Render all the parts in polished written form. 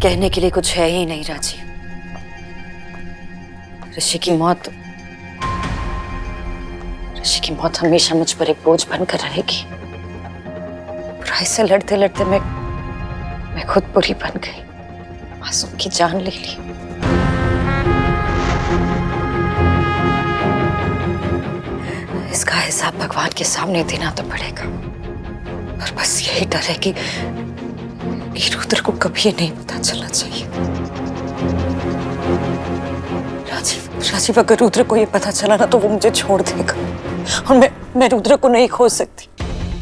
कहने के लिए कुछ है ही नहीं राजी। ऋषि की मौत हमेशा मुझ पर एक बोझ बनकर रहेगी। बुराई से लड़ते लड़ते मैं खुद बुरी बन गई, मासूम की जान ले ली। इसका हिसाब भगवान के सामने देना तो पड़ेगा, और बस यही डर है कि रुद्र को कभी नहीं पता चलना चाहिए। राजीव, अगर रुद्र को ये पता चला ना तो वो मुझे छोड़ देगा, और मैं रुद्र को नहीं खोज सकती।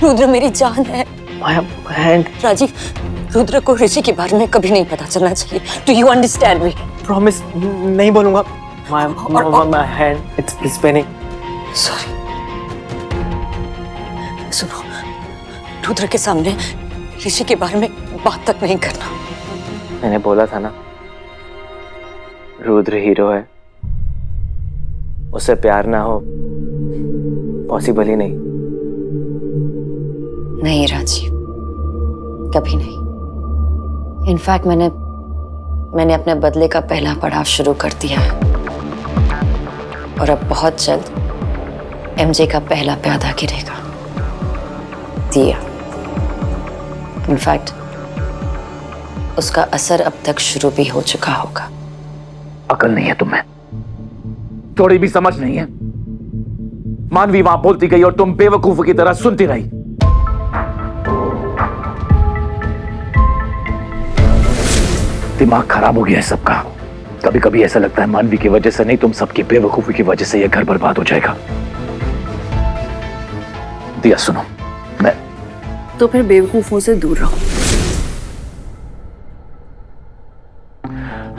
रुद्र मेरी जान है। राजीव, रुद्र को ऋषि के बारे में कभी नहीं पता चलना चाहिए। Do you understand me? Promise, नहीं बोलूंगा। My hand, it's paining. Sorry. सुनो, रुद्र के सामने ऋषि के बारे में बात तक नहीं करना। मैंने बोला था ना, रुद्र हीरो है, उससे प्यार ना हो पॉसिबल ही नहीं। नहीं राजीव, कभी नहीं। इनफैक्ट मैंने अपने बदले का पहला पड़ाव शुरू कर दिया है, और अब बहुत जल्द एमजे का पहला प्यादा गिरेगा। दिया। इनफैक्ट उसका असर अब तक शुरू भी हो चुका होगा। अकल नहीं है तुम्हें, थोड़ी भी समझ नहीं है। मानवी वहां बोलती गई और तुम बेवकूफ की तरह सुनती रही। दिमाग खराब हो गया है सबका। कभी कभी ऐसा लगता है मानवी की वजह से नहीं, तुम सबकी बेवकूफी की वजह से यह घर बर्बाद हो जाएगा। दिया सुनो, मैं तो फिर बेवकूफों से दूर रहो।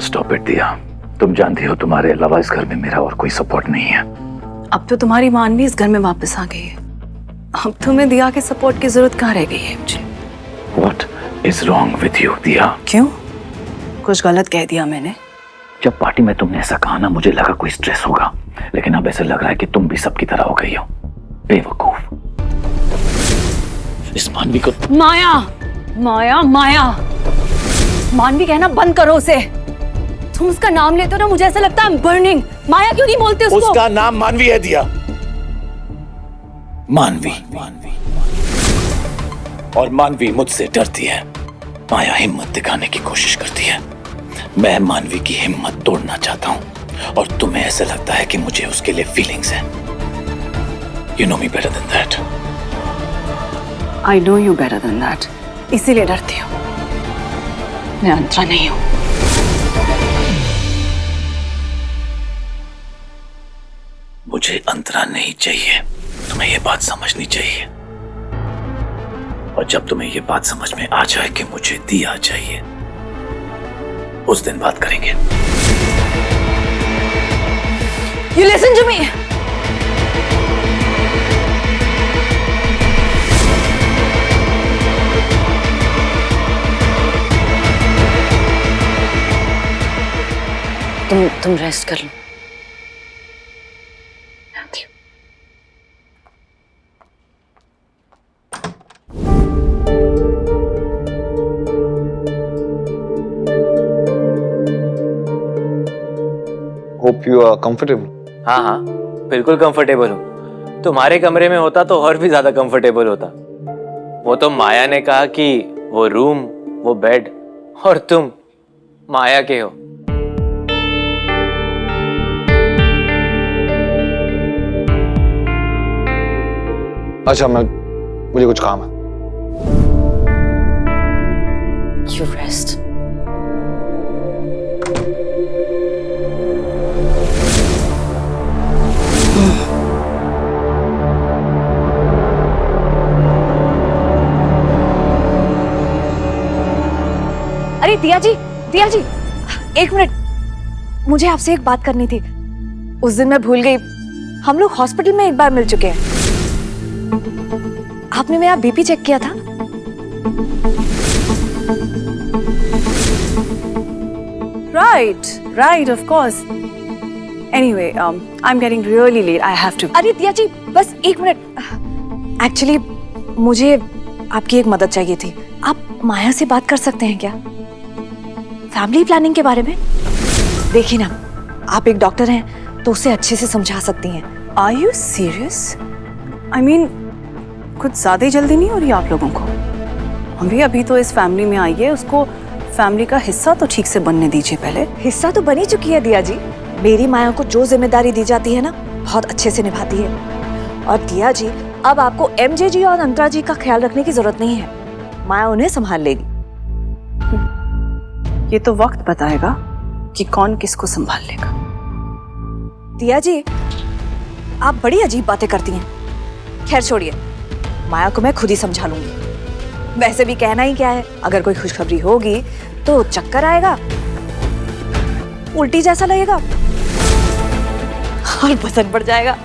स्टॉप इट दिया, तुम जानती हो तुम्हारे अलावा इस घर में मेरा और कोई सपोर्ट नहीं है। अब तो तुम्हारी मानवी इस घर में वापस आ गई है, अब तुम्हें दिया के सपोर्ट की जरूरत कहाँ रह गई है मुझे। What is wrong with you, दिया? क्यों? कुछ गलत कह दिया मैंने? जब पार्टी में तुमने ऐसा कहा ना, मुझे लगा कोई स्ट्रेस होगा, लेकिन अब ऐसा लग रहा है कि तुम भी सबकी तरह हो गई हो, बेवकूफ। इस मानवी को माया, माया, माया, मानवी कहना बंद करो उसे। तुम उसका नाम लेते हो ना, मुझे ऐसा लगता है बर्निंग। माया क्यों नहीं बोलते उसको? उसका नाम मानवी है दिया, मानवी। और मानवी मुझसे डरती है, माया हिम्मत दिखाने की कोशिश करती है। मैं मानवी की हिम्मत तोड़ना चाहता हूं, और तुम्हें ऐसा लगता है कि मुझे उसके लिए फीलिंग्स हैं। You know me better than that. I know you better than that. इसीलिए डरती हूँ। मैं अंतरा नहीं हूँ। मुझे अंतरा नहीं चाहिए, तुम्हें ये बात समझनी चाहिए। और जब तुम्हें ये बात समझ में आ जाए कि मुझे दिया चाहिए, उस दिन बात करेंगे। You listen to me. तुम रेस्ट कर लो। Hope you are comfortable. हाँ हाँ, बिल्कुल कंफर्टेबल हूँ। तुम्हारे कमरे में होता तो और भी ज्यादा कंफर्टेबल होता। वो तो माया ने कहा कि वो रूम, वो बेड, और तुम माया के हो। अच्छा, मुझे कुछ काम है। You rest. अरे दिया जी, एक मिनट, मुझे आपसे एक बात करनी थी। उस दिन मैं भूल गई, हम लोग हॉस्पिटल में एक बार मिल चुके हैं। आपने मेरा बीपी चेक किया था? Right, of course. Anyway, I'm getting really late. I have to. अरे दिया जी बस एक मिनट। एक्चुअली मुझे आपकी एक मदद चाहिए थी। आप माया से बात कर सकते हैं क्या फैमिली प्लानिंग के बारे में? देखिए ना, आप एक डॉक्टर हैं तो उसे अच्छे से समझा सकती हैं। Are you serious? I mean, कुछ ज्यादा ही जल्दी नहीं हो रही आप लोगों को? अभी तो इस फैमिली में आई है, उसको फैमिली का हिस्सा तो ठीक से बनने दीजिए पहले। हिस्सा तो बनी चुकी है दिया जी। मेरी माया को जो जिम्मेदारी दी जाती है ना, बहुत अच्छे से निभाती है। और दिया जी, अब आपको एमजे जी और अंतरा जी का ख्याल रखने की जरूरत नहीं है, माया उन्हें संभाल लेगी। ये तो वक्त बताएगा कि कौन किसको संभाल लेगा। दिया जी, आप बड़ी अजीब बातें करती हैं। खैर छोड़िए, माया को मैं खुद ही समझा लूंगी। वैसे भी कहना ही क्या है, अगर कोई खुशखबरी होगी तो चक्कर आएगा, उल्टी जैसा लगेगा और वजन बढ़ जाएगा।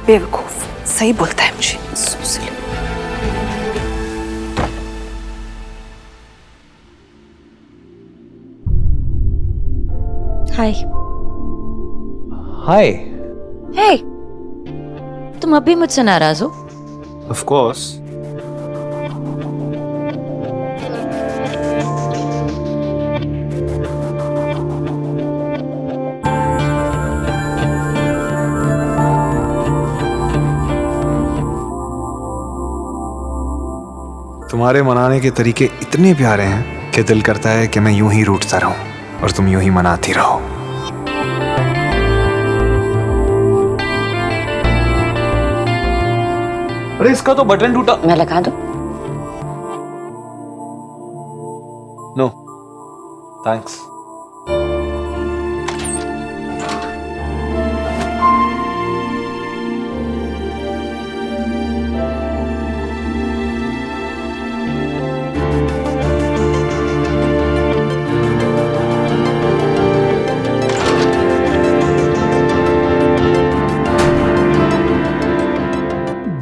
बेवकूफ सही बोलता है मुझे। हाय। हाय। हे, तुम अभी मुझसे नाराज हो? Of course. तुम्हारे मनाने के तरीके इतने प्यारे हैं कि दिल करता है कि मैं यूं ही रूठता रहूं और तुम यूं ही मनाती रहो। अरे इसका तो बटन टूटा। मैं लगा दूं? No thanks.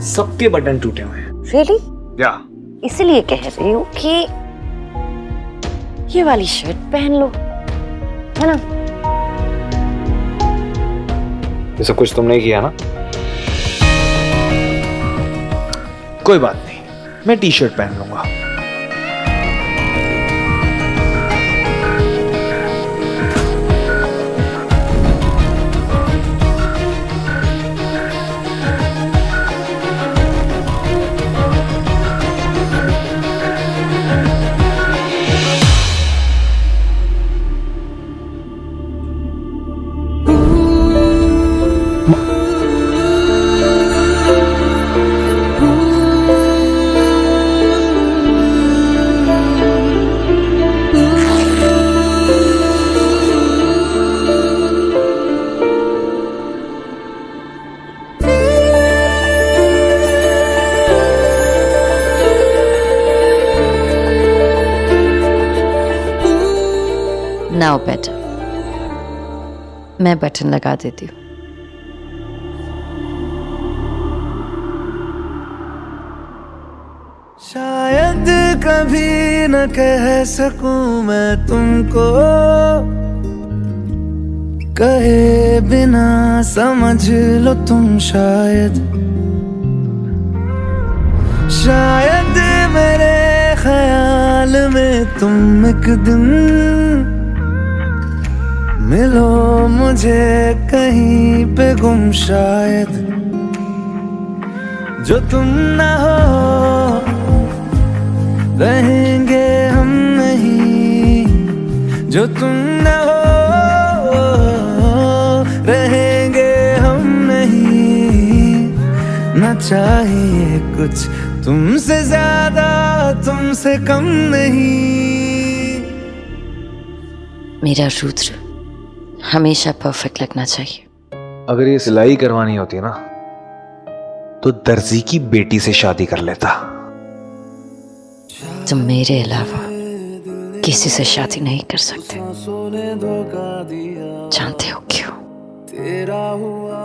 सबके बटन टूटे हुए हैं। Really? या इसलिए कह रही हूँ कि ये वाली शर्ट पहन लो, है ना? ये सब कुछ तुमने किया ना? कोई बात नहीं, मैं टी शर्ट पहन लूंगा। नाउ बेटर, मैं बटन लगा देती हूँ। शायद कभी न कह सकूं मैं तुमको, कहे बिना समझ लो तुम शायद मेरे ख्याल में तुम एक दिन मिलो मुझे कहीं पे गुम शायद। जो तुम ना हो रहेंगे हम नहीं, जो तुम ना हो रहेंगे हम नहीं। ना चाहिए कुछ तुमसे ज्यादा, तुमसे कम नहीं। मेरा रुद्र हमेशा परफेक्ट लगना चाहिए। अगर ये सिलाई करवानी होती ना तो दर्जी की बेटी से शादी कर लेता। तुम मेरे अलावा किसी से शादी नहीं कर सकते। जानते हो क्यों? तेरा हुआ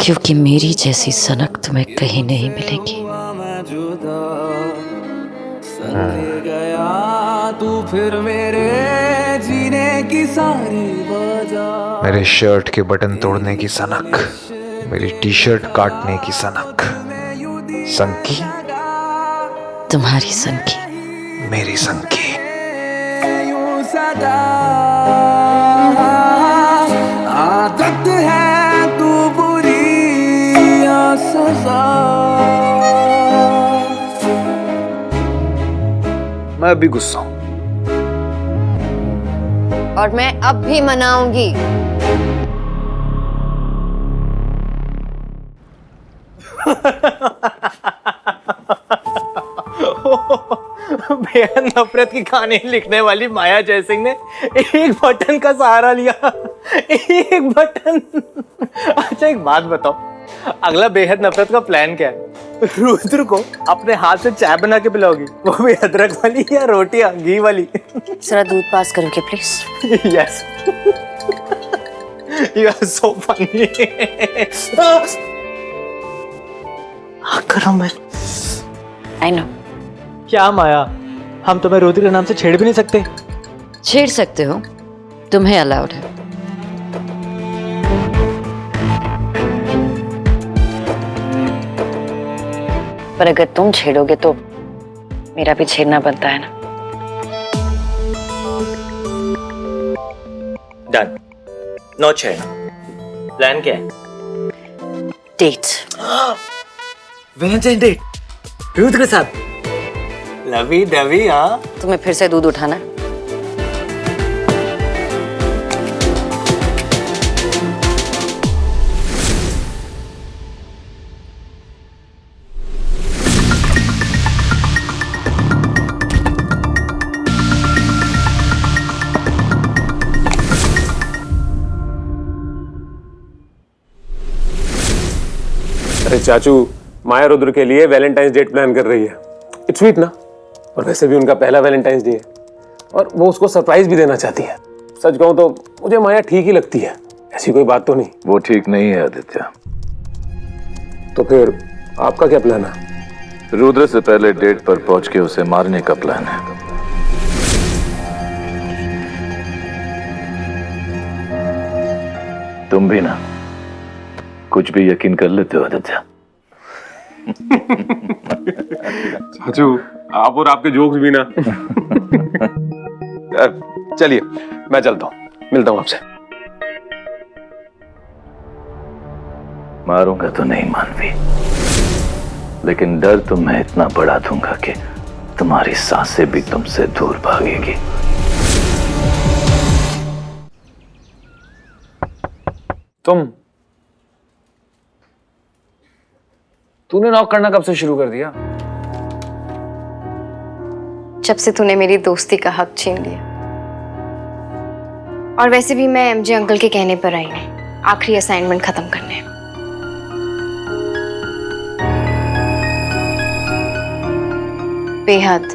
क्योंकि मेरी जैसी सनक तुम्हें कहीं नहीं मिलेगी। मैं जुदा संग गया तू फिर मेरे जीने की सारी वजह। मेरे शर्ट के बटन तोड़ने की सनक, मेरी टी शर्ट काटने की सनक, संकी तुम्हारी संकी, मेरी संकी। यूं सदा आदत है तू बुरी या सजा। मैं अभी गुस्सा हूं। और मैं अब भी मनाऊंगी। बेहद नफरत की कहानी लिखने वाली माया जयसिंह ने एक बटन का सहारा लिया, एक बटन। अच्छा एक बात बताओ, अगला बेहद नफरत का प्लान क्या है? रुद्र को अपने हाथ से चाय बना के पिलाओगी, वो भी अदरक वाली या रोटियां घी वाली? जरा दूध पास करोगे please? Yes, you are so funny. करो मैं। I know. क्या माया, हम तुम्हें रुद्र के नाम से छेड़ भी नहीं सकते? छेड़ सकते हो, तुम्हें अलाउड है। पर अगर तुम छेड़ोगे तो मेरा भी छेड़ना बनता है ना। Done, no छेड़ना। प्लान क्या है? डेट। वैलेंटाइन डेट रुद्र के साथ? Lovey dovey. हाँ, तुम्हें फिर से दूध उठाना है? अरे चाचू, माया रुद्र के लिए वैलेंटाइंस डेट प्लान कर रही है। इट्स स्वीट ना? और वैसे भी उनका पहला वैलेंटाइंस डे है और वो उसको सरप्राइज भी देना चाहती है। सच कहूं तो मुझे माया ठीक ही लगती है, ऐसी कोई बात तो नहीं। वो ठीक नहीं है आदित्य। तो फिर आपका क्या प्लान है? रुद्र से पहले डेट पर पहुंच के उसे मारने का प्लान है। तुम भी ना कुछ भी यकीन कर लेते हो आदित्य। चाचू, आप और आपके जोक्स भी ना। चलिए मैं चलता हूँ, मिलता हूँ आपसे। मारूंगा तो नहीं मानवी, लेकिन डर तुम्हें इतना बढ़ा दूंगा कि तुम्हारी सांसें भी तुमसे दूर भागेगी। तूने नॉक करना कब से शुरू कर दिया? जब से तूने मेरी दोस्ती का हक छीन लिया। और वैसे भी मैं एमजे अंकल के कहने पर आई हूँ आखिरी असाइनमेंट खत्म करने। बेहद,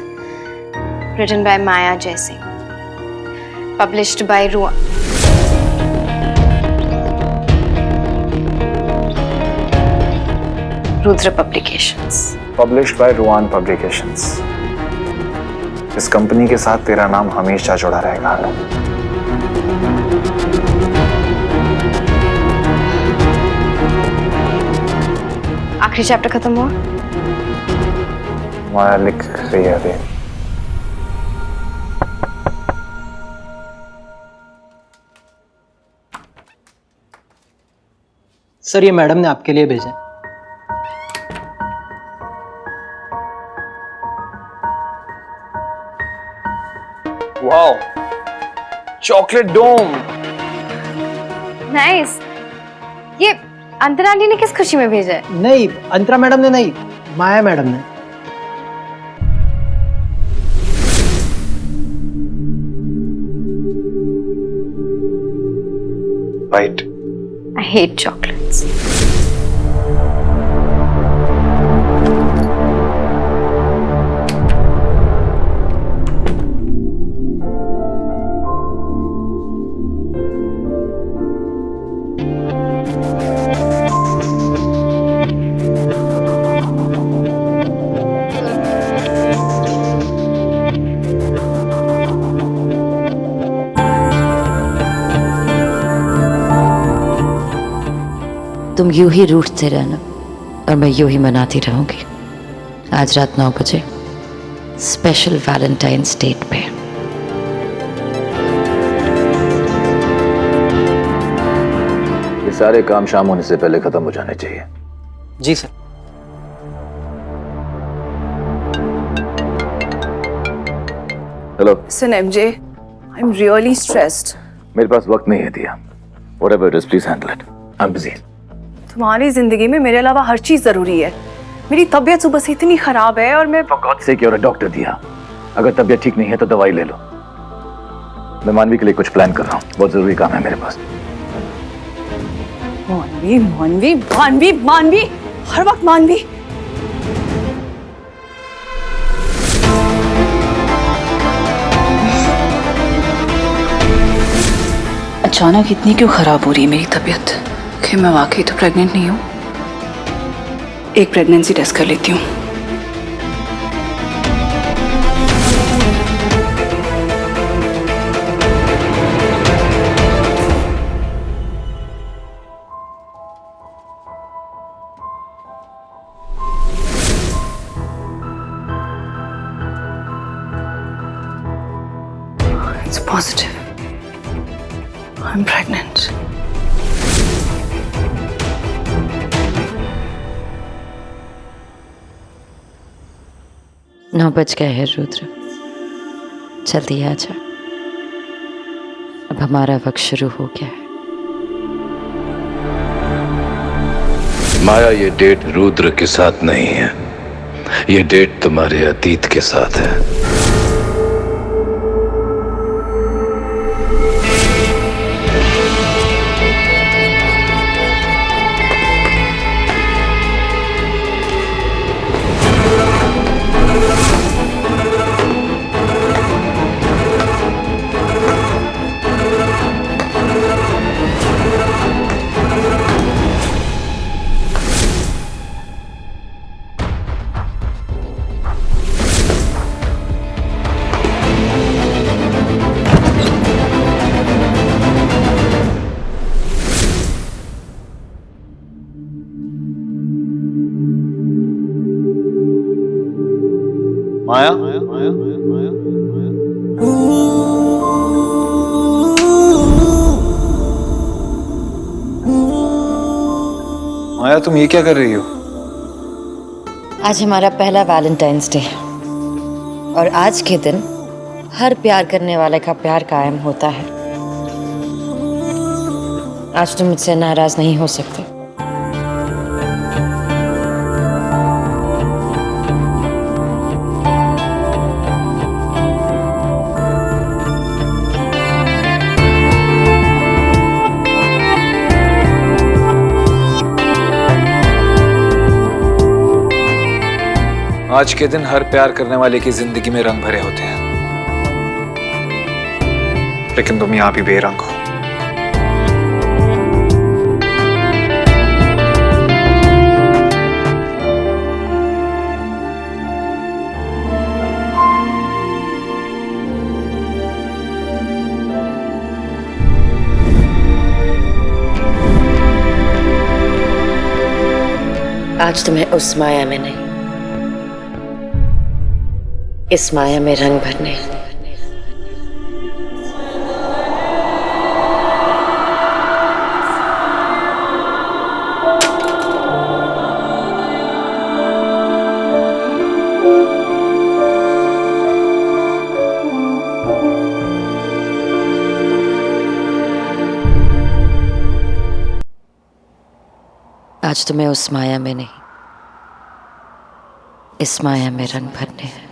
written by Maya Jaisingh, published by Rudra publications. Published by रुआन पब्लिकेशंस। इस कंपनी के साथ तेरा नाम हमेशा जुड़ा रहेगा। आखिरी चैप्टर खत्म हुआ? माया लिख रही है अभी। सर ये मैडम ने आपके लिए भेजा। वाओ, चॉकलेट डोम। नाइस। ये अंतरा आंटी ने किस खुशी में भेजा है? नहीं, अंतरा मैडम ने नहीं, माया मैडम ने। राइट। I hate chocolates. तुम यूं ही रूठते रहना और मैं यूं ही मनाती रहूंगी। आज रात 9 बजे स्पेशल वैलेंटाइंस डेट पे। ये सारे काम शाम होने से पहले खत्म हो जाने चाहिए। जी sir. Hello. Listen, MJ, I'm really stressed. मेरे पास वक्त नहीं है दिया। Whatever it is, please handle it. I'm busy. तुम्हारी जिंदगी में मेरे अलावा हर चीज जरूरी है। मेरी तबीयत सुबह से इतनी खराब है और मैं For God's sake, you're a doctor दिया। अगर तबीयत ठीक नहीं है तो दवाई ले लो। मैं मानवी के लिए कुछ प्लान कर रहा हूँ। बहुत जरूरी काम है मेरे पास। मानवी मानवी मानवी मानवी, हर वक्त मानवी। अचानक इतनी क्यों खराब हो रही है मेरी तबीयत कि मैं वाकई तो प्रेग्नेंट नहीं हूँ। एक प्रेगनेंसी टेस्ट कर लेती हूँ। It's positive. I'm pregnant. नौ बज गए हैं रुद्र, जल्दी आ जा। अब हमारा वक्त शुरू हो गया है। माया, ये डेट रुद्र के साथ नहीं है। ये डेट तुम्हारे अतीत के साथ है। माया, माया तुम ये क्या कर रही हो? आज हमारा पहला वैलेंटाइंस डे है और आज के दिन हर प्यार करने वाले का प्यार कायम होता है। आज तुम मुझसे नाराज नहीं हो सकते। आज के दिन हर प्यार करने वाले की जिंदगी में रंग भरे होते हैं, लेकिन तुम यहां भी बेरंग हो। आज तुम्हें उस माया में नहीं, इस माया में रंग भरने। आज तुम्हें उस माया में नहीं, इस माया में रंग भरने हैं।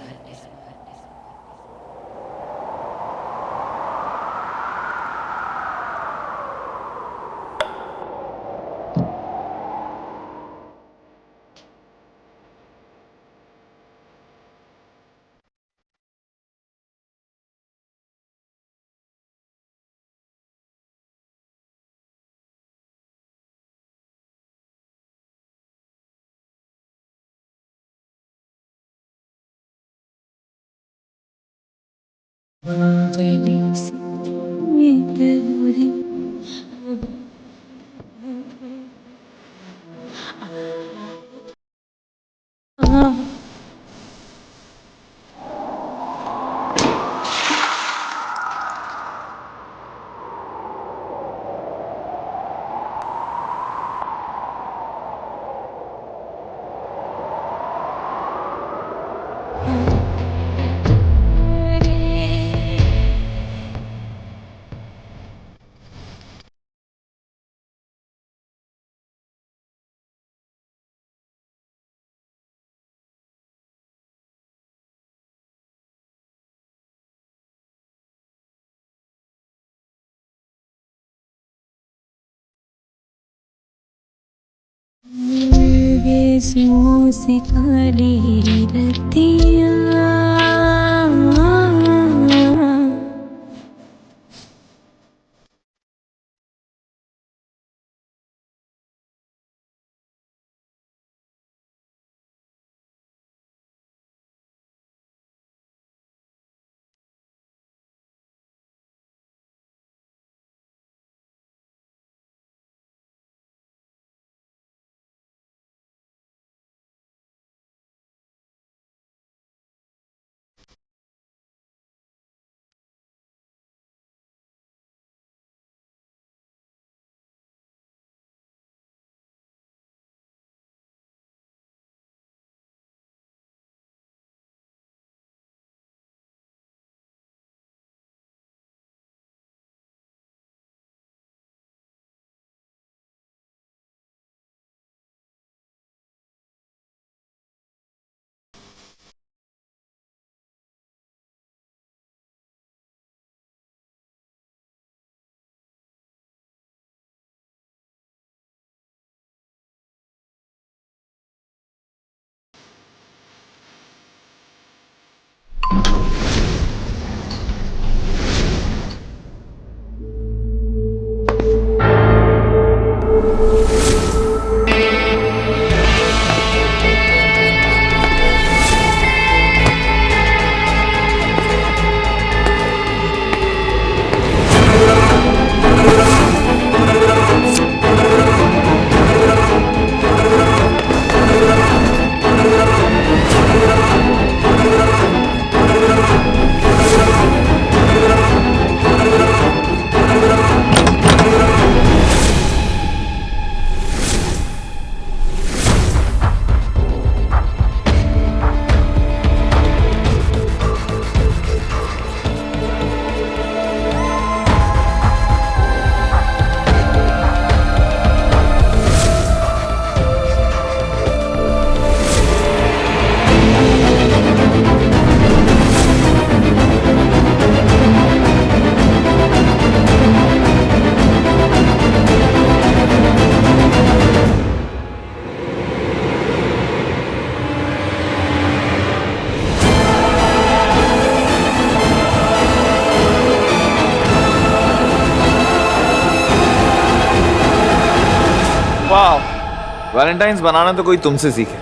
वैलेंटाइंस बनाना तो कोई तुमसे सीखे।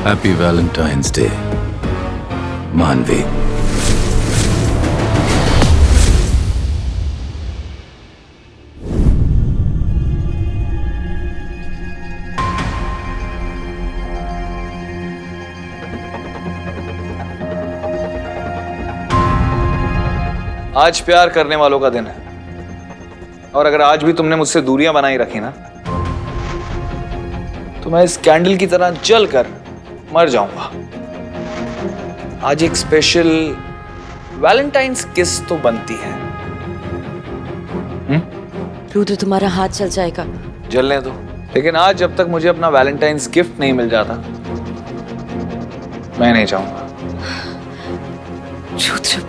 हैप्पी वैलेंटाइंस डे मानवी। आज प्यार करने वालों का दिन है, और अगर आज भी तुमने मुझसे दूरियां बनाई रखी ना, तो मैं इस कैंडल की तरह जल कर मर जाऊंगा। आज एक स्पेशल वैलेंटाइंस किस तो बनती है। रुद्र, तुम्हारा हाथ चल जाएगा। जलने दो, लेकिन आज जब तक मुझे अपना वैलेंटाइंस गिफ्ट नहीं मिल जाता, मैं नहीं जाऊंगा। Rudra,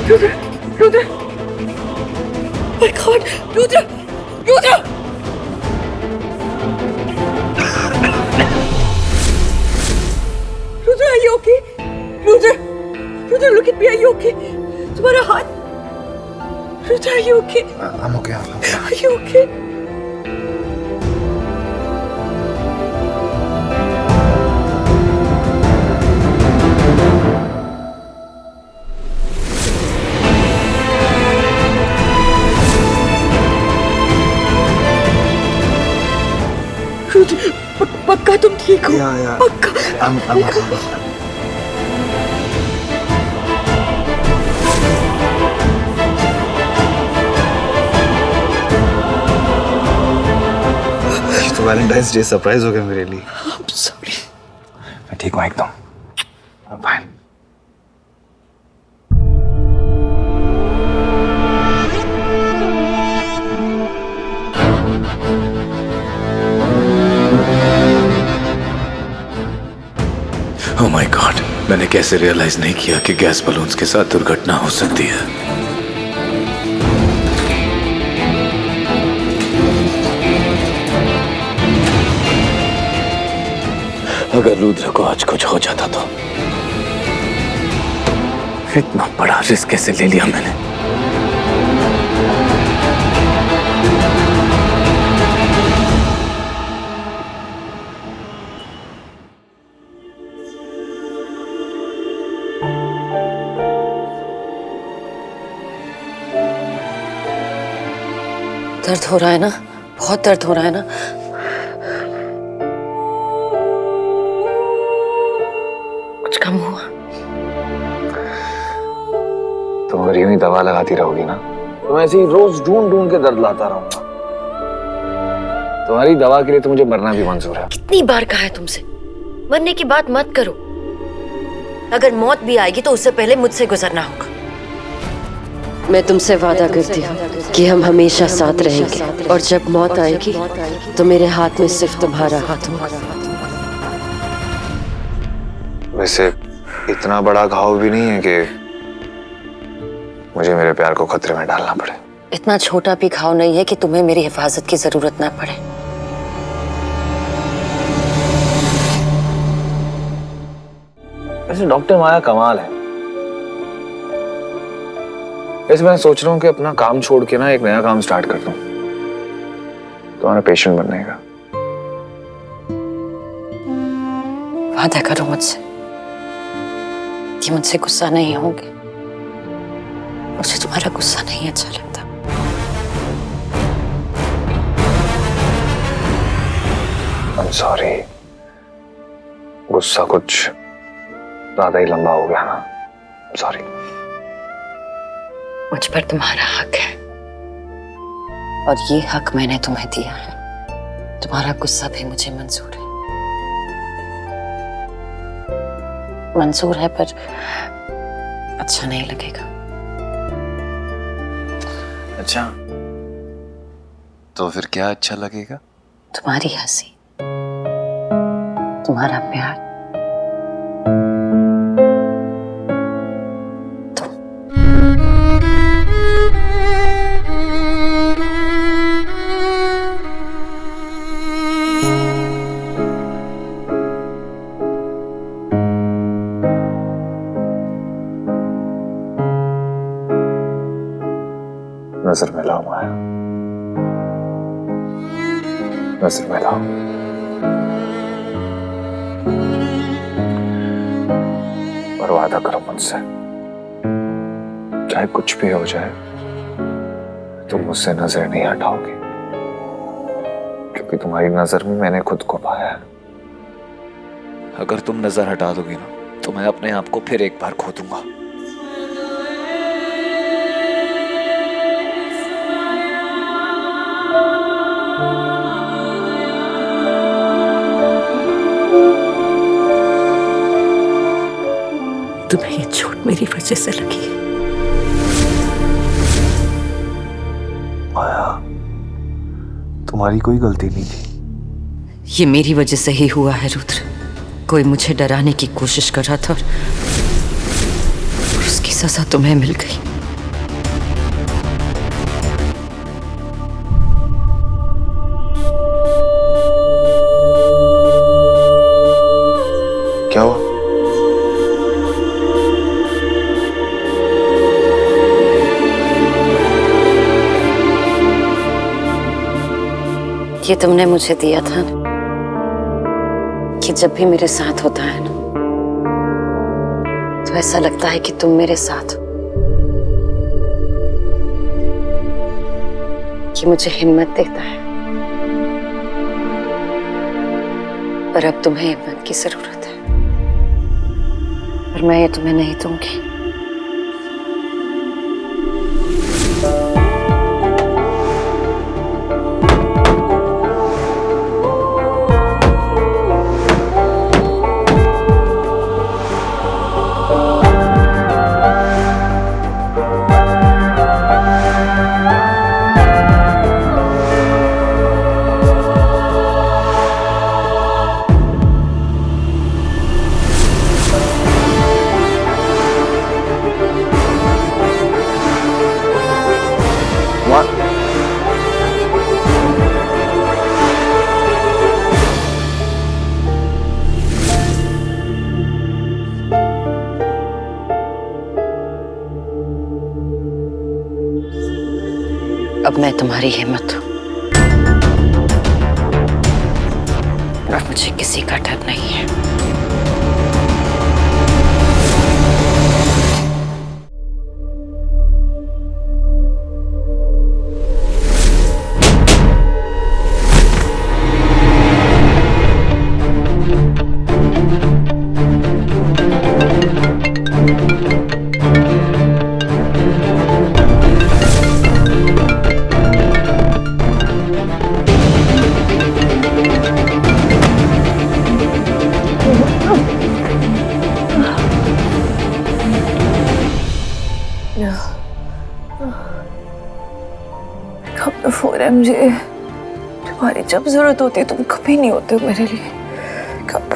Rudra, my God, Rudra, Rudra! Rudra, are you okay? Rudra, Rudra, look at me, are you okay? तुम्हारा हाथ. Rudra, are you okay? I'm okay. Are you okay? Rudra, पक्का तुम ठीक हो? पक्का? ये तो वैलेंटाइंस डे सरप्राइज हो गया मेरे लिए। I'm sorry. मैं ठीक हूँ एकदम। I'm fine. Oh my God, मैंने कैसे रियलाइज नहीं किया कि गैस बलून्स के साथ दुर्घटना हो सकती है। अगर रुद्र को आज कुछ हो जाता तो इतना बड़ा रिस्क कैसे ले लिया मैंने। दर्द हो रहा है ना? बहुत दर्द हो रहा है ना? कुछ कम हुआ? तुम अगर यूं ही दवा लगाती रहोगी ना तो मैं ऐसे ही रोज ढूंढ ढूंढ के दर्द लाता रहूंगा। तुम्हारी दवा के लिए तो मुझे मरना भी मंजूर है। कितनी बार कहा है तुमसे, मरने की बात मत करो। अगर मौत भी आएगी तो उससे पहले मुझसे गुजरना होगा। मैं तुमसे वादा करती हूँ कि हम हमेशा साथ रहेंगे, और जब मौत आएगी तो मेरे हाथ में सिर्फ तुम्हारा हाथ होगा। वैसे इतना बड़ा घाव भी नहीं है कि मुझे मेरे प्यार को खतरे में डालना पड़े। इतना छोटा भी घाव नहीं है कि तुम्हें मेरी हिफाजत की जरूरत ना पड़े। वैसे डॉक्टर माया कमाल है। वैसे मैं सोच रहा हूँ कि अपना काम छोड़ के ना एक नया काम स्टार्ट कर दूं, तुम्हारा पेशेंट बनने का। वादा करो मुझसे कि मुझसे गुस्सा नहीं होगे। मुझे तुम्हारा गुस्सा नहीं अच्छा लगता। I'm sorry, गुस्सा कुछ ज्यादा ही लंबा हो गया ना। सॉरी। मुझ पर तुम्हारा हक है, और ये हक मैंने तुम्हें दिया है। तुम्हारा गुस्सा भी मुझे मंजूर है। मंजूर है, पर अच्छा नहीं लगेगा। अच्छा, तो फिर क्या अच्छा लगेगा? तुम्हारी हंसी, तुम्हारा प्यार, नजर मिलाओ माया, नजर मिलाओ। और वादा करो मुझसे, चाहे कुछ भी हो जाए तुम मुझसे नजर नहीं हटाओगी, क्योंकि तुम्हारी नजर में मैंने खुद को पाया है। अगर तुम नजर हटा दोगी ना तो मैं अपने आप को फिर एक बार खो दूंगा। तुम्हें ये चोट मेरी वजह से लगी है। माया, तुम्हारी कोई गलती नहीं थी। ये मेरी वजह से ही हुआ है रुद्र। कोई मुझे डराने की कोशिश कर रहा था और उसकी सजा तुम्हें मिल गई। ये तुमने मुझे दिया था ना, कि जब भी मेरे साथ होता है ना तो ऐसा लगता है कि तुम मेरे साथ हो। ये मुझे हिम्मत देता है, पर अब तुम्हें हिम्मत की जरूरत है, पर मैं ये तुम्हें नहीं दूंगी। अब मैं तुम्हारी हिम्मत हूं और मुझे किसी का डर नहीं है। मुझे तुम्हारी जब जरूरत होती है तुम कभी नहीं होते हो मेरे लिए। कब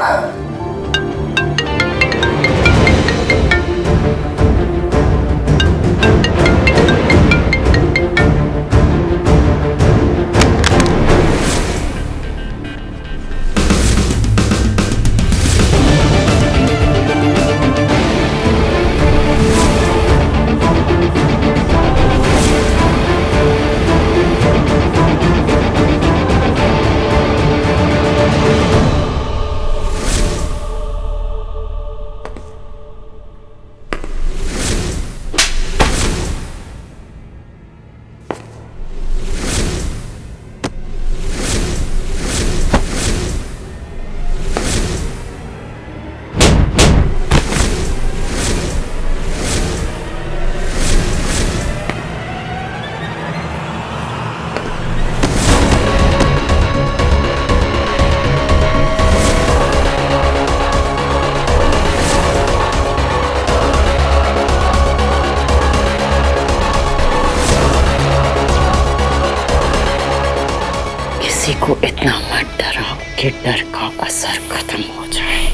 किसी को इतना मत डराओ कि डर का असर खत्म हो जाए।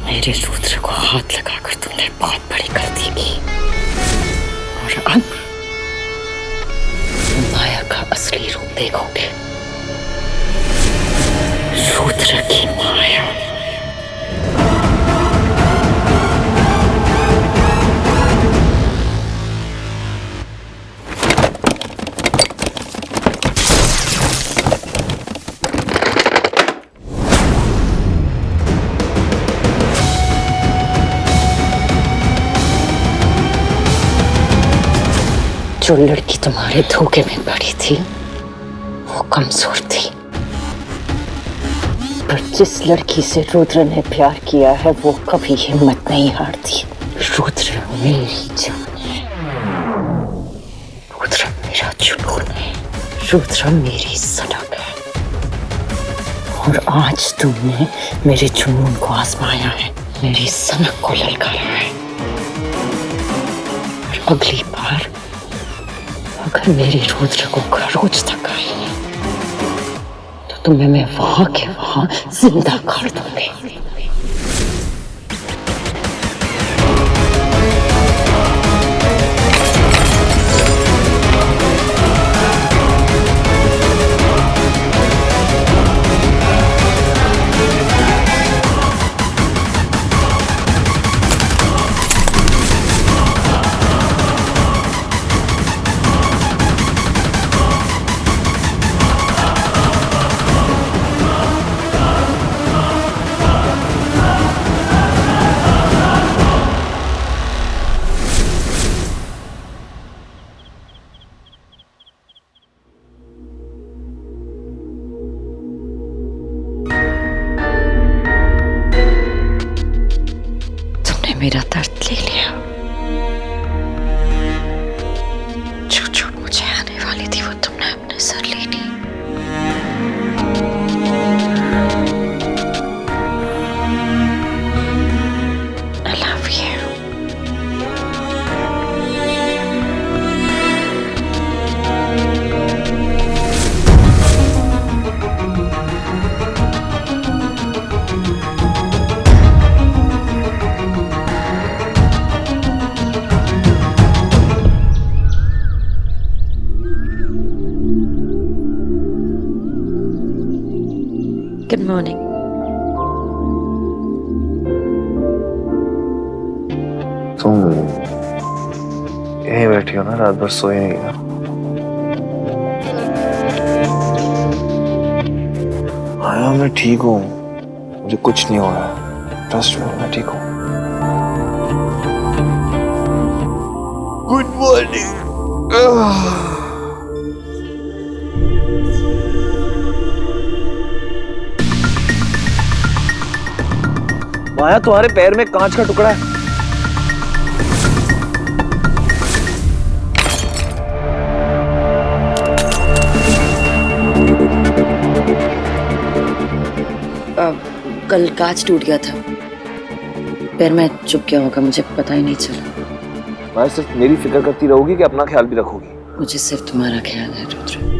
मेरे रुद्र को हाथ लगाकर तुमने बहुत बड़ी गलती की और अब तुम माया का असली रूप देखोगे। रुद्र की माया। जो लड़की तुम्हारे धोखे में पड़ी थी वो कमजोर थी, पर जिस लड़की से रुद्र ने प्यार किया है वो कभी हिम्मत नहीं हारती। रुद्र मेरी जान है, रुद्र मेरा जुनून है, रुद्र मेरी सनक है। और आज तुमने मेरे जुनून को आजमाया है, मेरी सनक को ललकारा है। और अगली बार अगर मेरे रुद्र को खरोच तक आई तो तुम्हें मैं वहां के वहां जिंदा कर दूंगी। लिया। जो चोट मुझे आने वाली थी वो तुमने अपने सर ली नहीं। I love you. Good morning. तुम यहीं बैठी हो ना, रात भर सोई नहीं ना? हाँ मैं ठीक हूँ, मुझे कुछ नहीं हो रहा है, ट्रस्ट मी मैं ठीक हूँ। Good morning. माया तुम्हारे पैर में कांच का टुकड़ा है। कल कांच टूट गया था, पैर में चुभ गया होगा, मुझे पता ही नहीं चला। माया सिर्फ मेरी फिक्र करती रहोगी कि अपना ख्याल भी रखोगी? मुझे सिर्फ तुम्हारा ख्याल है रुद्र।